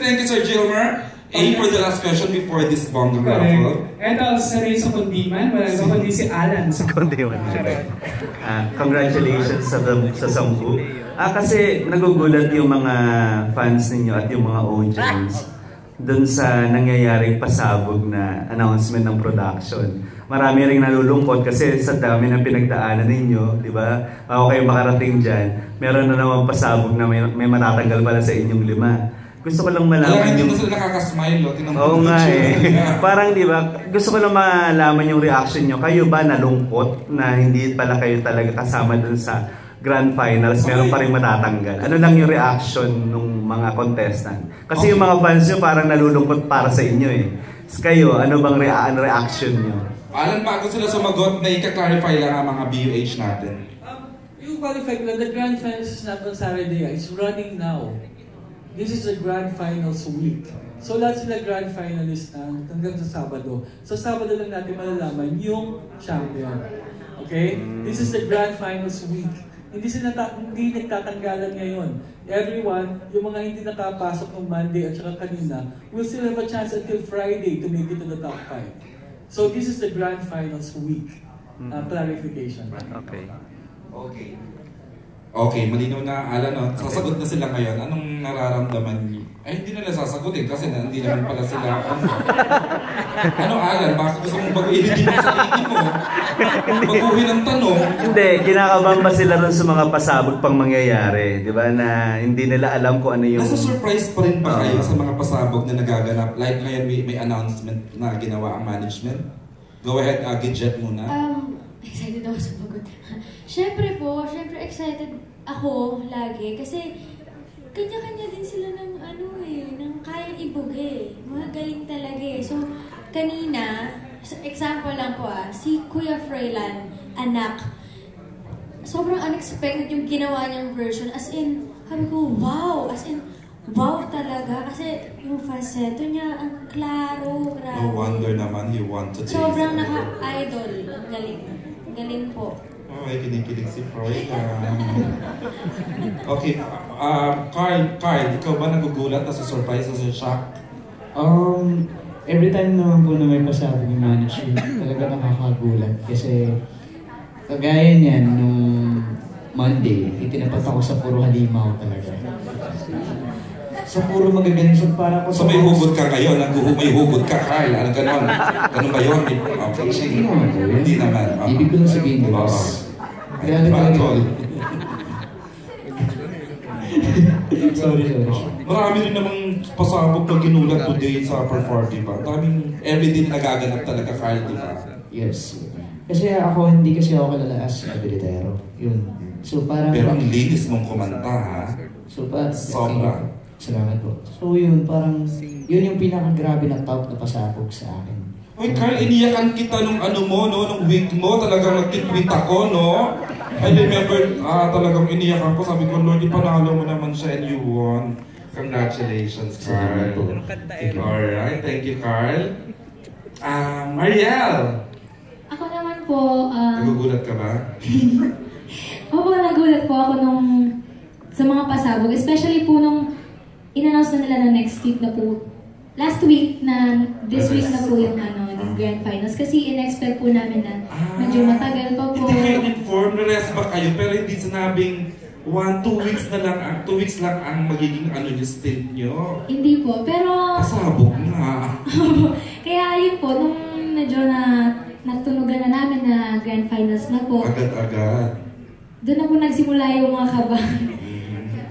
thank you, Sir Gilmer. For the last question before this bongga raffle. Ito, sa rin sa Kundiman, wala sa kundi si Alan. Sa Kundiman. Congratulations sa Sampu. Kasi nagugulat yung mga fans ninyo at yung mga audience dun sa nangyayaring pasabog na announcement ng production. Marami ring nalulungkot kasi sa dami ng pinagdaanan ninyo, di ba? Bago kayo makarating dyan, meron na naman pasabog na may matatanggal pala sa inyong 5. Gusto ko lang malaman yung... Hindi mo sila nakakasmile, Oo nga eh. Parang di ba, gusto ko lang malaman yung reaction nyo. Kayo ba nalungkot na hindi pala kayo talaga kasama dun sa Grand Finals? Meron pa rin matatanggal. Ano lang yung reaction ng mga contestant? Kasi yung mga fans nyo parang nalulungkot para sa inyo eh. Kayo, ano bang reaction nyo? Alan, bago sila sumagot, na ika-clarify lang ang mga BUH natin. Yung qualify lang, the Grand Finals is not on Saturday. It's running now. This is the Grand Finals week. So lahat sila Grand Finalist na hanggang sa Sabado. So Sabado lang natin malalaman yung champion. Okay? This is the Grand Finals week. Hindi nagtatanggalan ngayon. Everyone, yung mga hindi nakapasok ng Monday at saka kanina, will still have a chance until Friday to make it to the top 5. So this is the Grand Finals week. Clarification. Okay. Okay. Okay, malinaw na, Alan, no? Sasagot na sila ngayon. Anong nararamdaman niyo? Ay, hindi nila sasagutin kasi hindi naman pala sila. Ano, Alan? Bakit gusto mong baguhin din mo sa tingin mo? Baguhin ang tanong. Hindi, kinakabahan ba sila rin sa mga pasabog pang mangyayari? Di ba? Na hindi nila alam kung ano yung... Nasa-surprise pa rin ba kayo sa mga pasabog na nagaganap? Like ngayon may announcement na ginawa ang management? Go ahead, Gidget muna. Excited ako sumagot. Siyempre excited ako lagi kasi kanya-kanya din sila ng ng kayang ibugi. Mga galing talaga eh. So, kanina, example lang po si Kuya Froilan, anak, sobrang unexpected yung ginawa niyang version. As in, sabi ko, wow! As in, wow talaga. Kasi yung falsetto niya, ang klaro, grabe. No wonder naman you want to taste. Sobrang naka-idol. Ang galing. Galing po. Ay, kinikilig si Freud. Okay, Carl, ikaw ba nagugulat, nasa-surprise, nasa-shock? Every time naman po na may pasabog yung management, talaga nakakagulat. Kasi, kagaya niyan, nung Monday, itinapat ako sa puro halimaw talaga. Sa puro magagaling para ko sa... So may hugot ka ngayon, may hugot ka, Carl, ano ganon? Ganun ba yun? Okay, sige. Hindi naman. Ibig ko na sabihin, boss. Sorry. Marami rin namang pasabog pag ginulat today sa upper 40 pa. Daming everyday nagaganap talaga, Carl, di ba? Yes. Kasi hindi kasi ako kilala as abilitero. Yun. So parang... Pero ang linis mong kumanta, ha? So parang... Sobra. Salamat po. So yun, parang... Yun yung pinakagrabe na top na pasabog sa akin. Uy, Carl, iniyakan kita nung nung week mo. Talagang nagtitweet ako, no? I remember, talagang iniyakan ko. Sabi ko, Lord, ipanalo mo naman siya and you won. Congratulations, Carl. Alright, thank you, Carl. Mariel! Ako naman po, nagugulat ka ba? Opo, nagulat po ako sa mga pasabog. Especially po nung in-announce na nila na next week na po. Last week this week na po yung Grand Finals. Kasi in-expect po namin na medyo matagal pa po. Hindi kayo informed, rest ba kayo? Pero hindi sinabing 2 weeks lang ang magiging yung stint nyo. Hindi po, pero... Pasabog na. Kaya yun po, nung medyo natunugan na namin na Grand Finals na po. Agad-agad. Doon na po nagsimula yung mga kaba.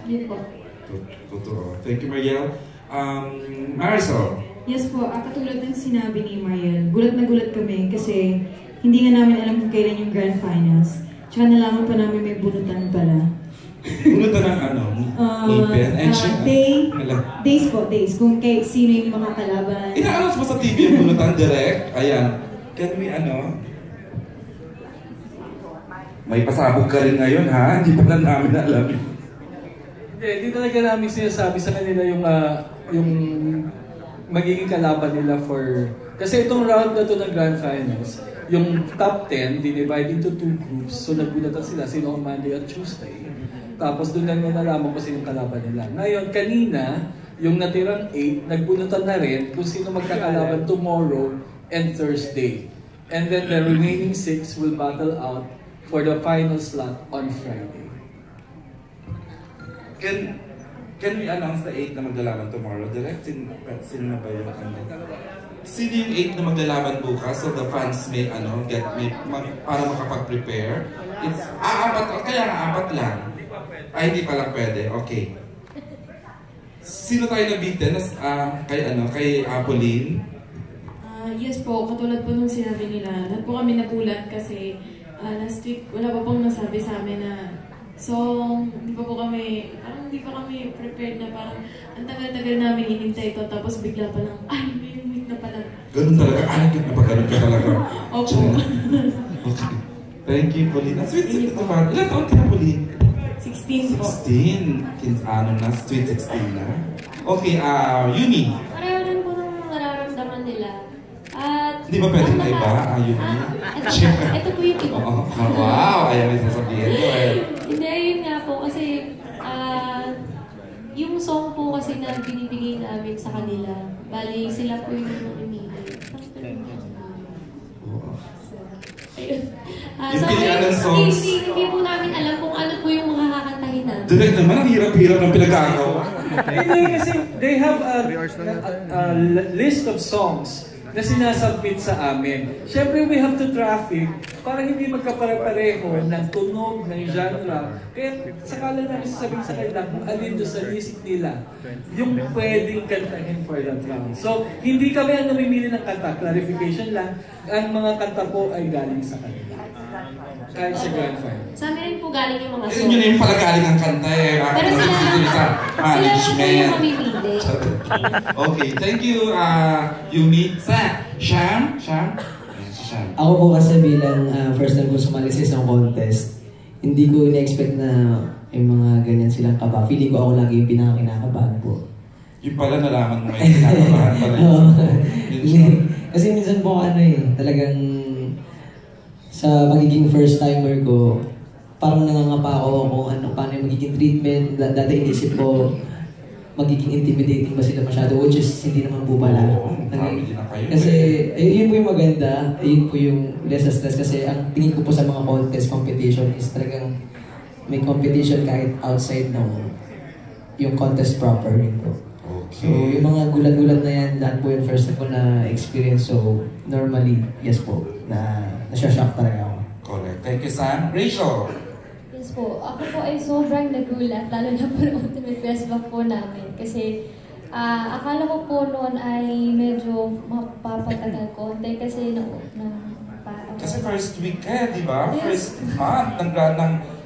Yun po. Totoo. Thank you, Mariel. Marisol. Yes po, katulad ng sinabi ni Mariel, gulat na gulat kami kasi hindi nga namin alam kung kailan yung Grand Finals. Tsaka nalaman pa namin may bunutan pala. Bunutan ng Ipin? Days po, days. Kung sino yung mga kalaban. Ina-announce mo sa TV yung bunutan direct? Ayan. Can we may pasabog ka rin ngayon, ha? Hindi pa lang namin alam. Hindi talaga namin sinasabi sa kanila yung magiging kalaban nila for... Kasi itong round na to ng Grand Finals, yung top 10, dinivide into 2 groups. So nagbulatan sila, sino ang Monday at Tuesday. Tapos doon lang nalaman ko sinong kalaban nila. Ngayon, kanina, Yung natirang 8, nagbunutan na rin kung sino magkakalaban tomorrow and Thursday. And then the remaining 6 will battle out for the final slot on Friday. Can we announce the 8 na maglalaban tomorrow? Direct, sino na ba yung sino yung 8 na maglalaban bukas so the fans may para makapag-prepare? It's kaya nga 4 lang. Ay, hindi pala pwede. Okay. Sino tayo nabitin? Kay Apolline? Yes po, katulad po nung sinabi nila, lahat po kami nagulat kasi last week wala pa pong nasabi sa amin na hindi pa kami prepared na parang ang tagal-tagal namin hinintay ito tapos bigla pa lang, ay, may week na pala. Ganun talaga? Napagano'n ka talaga? Opo. Okay. Thank you, Pauline. Sweet naman. Ilan taon ka, Pauline? 16 po. 16? Sweet 16 na. Okay, Yumi. Pareho rin po nung nararamdaman nila. At Hindi ba pwede na iba, Yumi? Ito po yung iba. Wow, ayaw may sasabihin ko eh. Hindi, ayun nga po kasi yung song po kasi na binibigay namin sa kanila, bali sila po yung umili. Hindi po namin alam kung ano po yung mga kakantahin namin. Direct naman, ang hirap-hirap ng pinagagawa. Hindi kasi they have a list of songs na sinasubmit sa amin. Siyempre, we have to traffic para hindi magkapare-pareho ng tunog, ng genre. Kaya sakala namin sasabihin sa kanila kung alin doon sa list nila yung pwedeng kantahin for that round. So, hindi kami ang namimili ng kanta. Clarification lang, ang mga kanta po ay galing sa kanila. Kahit sa Grand Final. Sa amin rin po galing yung mga Kasi song. yun yung pala galing ang kanta eh. Pero sila management. mamimili. Okay, thank you, Yumi. Sham? Ako po kasi bilang first time ko sumali sa isang contest, hindi ko in-expect na yung mga ganyan silang kaba. Feeling ko ako lagi yung pinakakinakabahan po. Yung pala nalaman mo ngayon, kinakabahan pala yun. Kasi minsan po talagang sa magiging first timer ko, parang nangangapa ako kung paano yung magiging treatment. Dati inisip ko, magiging intimidating ba sila masyado, which is hindi naman po pala. Kasi yun po yung maganda, yun po yung less stress kasi ang tingin ko po sa mga contest competition is talagang may competition kahit outside ng yung contest proper rin po. Okay. So yung mga gulat-gulat na yan, lahat po yung first time ko na experience, so normally, yes po, nasya-shock talaga ako. Correct. Thank you, Sam. Rachel? Yes po. Ako po ay sobrang nagulat, lalo na po ng ultimate best back po namin. Kasi akala ko po noon ay medyo mapapatagal konti kasi Kasi first week ka, di ba? Yes. First month ng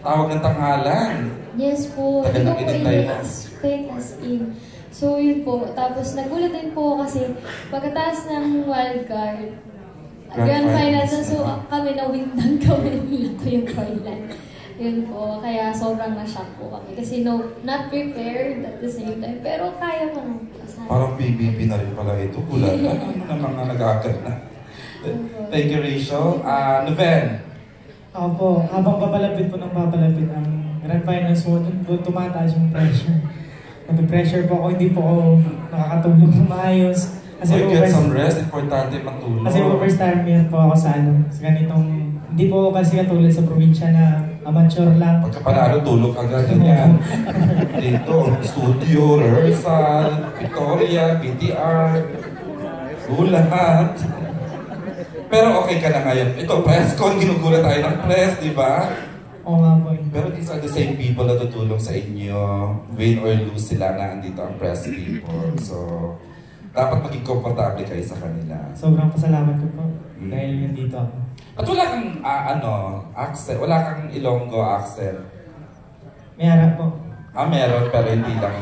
tawag ng tanghalan. Yes po. Tagal Hindi ng ko po in-expect as in. So yun po. Tapos nagulat din po kasi pagkatapos ng wildcard, Grand Finals, so kami na-win ng gawin nila ko yung final. Yun po, kaya sobrang na-shock po kami. Kasi not prepared at the same time, pero kaya mo nang pasahan. Parang PBB na rin pala ito. Kulat na ng mga nag-aakit na. Thank you, Rachel. Noven? Ako po, habang papalapit po ng papalapit ang Grand Finals mo, tumataas yung pressure. Nabi-pressure po ako, hindi po ako nakakatulog ng maayos. Kasi get some rest, importante matulog. Kasi first time po ako sa ganitong, hindi po kasi katulad sa probinsya na amateur lang. Pagka panalo, tulog agad ganyan. Dito, studio, rehearsal, Victoria, PTR, lahat. Pero okay ka na ngayon. Ito, press con, ginugulat tayo ng press, di ba? Oo nga po. Pero these are the same people na tutulong sa inyo. Win or lose sila na andito ang press people. So, dapat maging komportable kayo sa kanila. Sobrang pasalamat ko po. Dahil nandito ako. At wala kang, accent, wala kang Ilonggo accent. May harap po. Meron, pero hindi lang.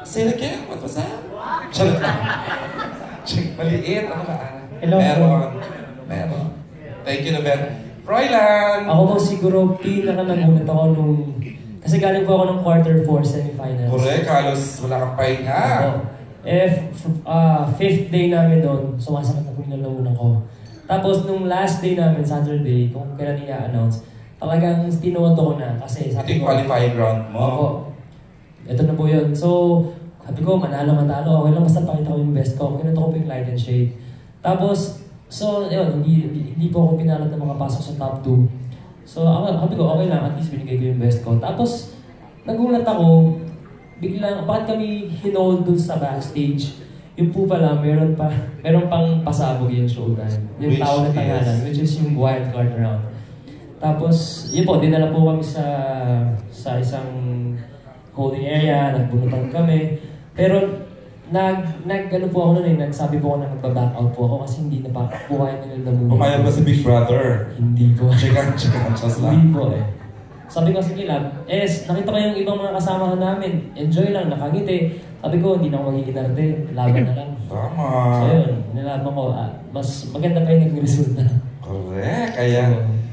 Say it again, what was that? Maliit, ano ba? Meron. Thank you, Noven. Froilan! Ako po siguro pinaka-nagulat ako nung... Kasi galing po ako ng Q4 semifinals. Correct, halos wala kang pahinga. Fifth day namin doon, sumasakit na po yung lalamunan ko. Tapos nung last day namin, Saturday, kung kailan i-announce, talagang tinoto ko na kasi sabi ko... Ito yung qualifying round mo? Ako. ito na po yun. So, sabi ko, manalo, okay lang, basta pakita ko yung best ko. Kinuto ko po yung light and shade. Tapos, so, yun, hindi po ako pinalad na makapasok sa top 2. So, sabi ko, okay lang, at least binigay ko yung best ko. Tapos, nagulat ako, biglang, bakit kami hinold dun sa backstage? Yung po pala, meron pang pasabog yung showtime. Yung tao na tangalan, which is yung wild card round. Tapos, yun po, dinala po kami sa isang holding area, nagbunutan kami. Pero, ano po ako nun nagsabi po ako na magpa-back out po ako kasi hindi na pa buhay nila na muna. Pumayag ba si Big Brother? Hindi po. Check out, just lang. Hindi po Sabi ko sa kilab, nakita ko yung ibang mga kasama namin. Enjoy lang, nakangiti. Sabi ko, hindi na ako magiginarte. Laban na lang. Tama. So yun, nilaban ko. Mas maganda pa yung naging resulta. Correct. Kaya,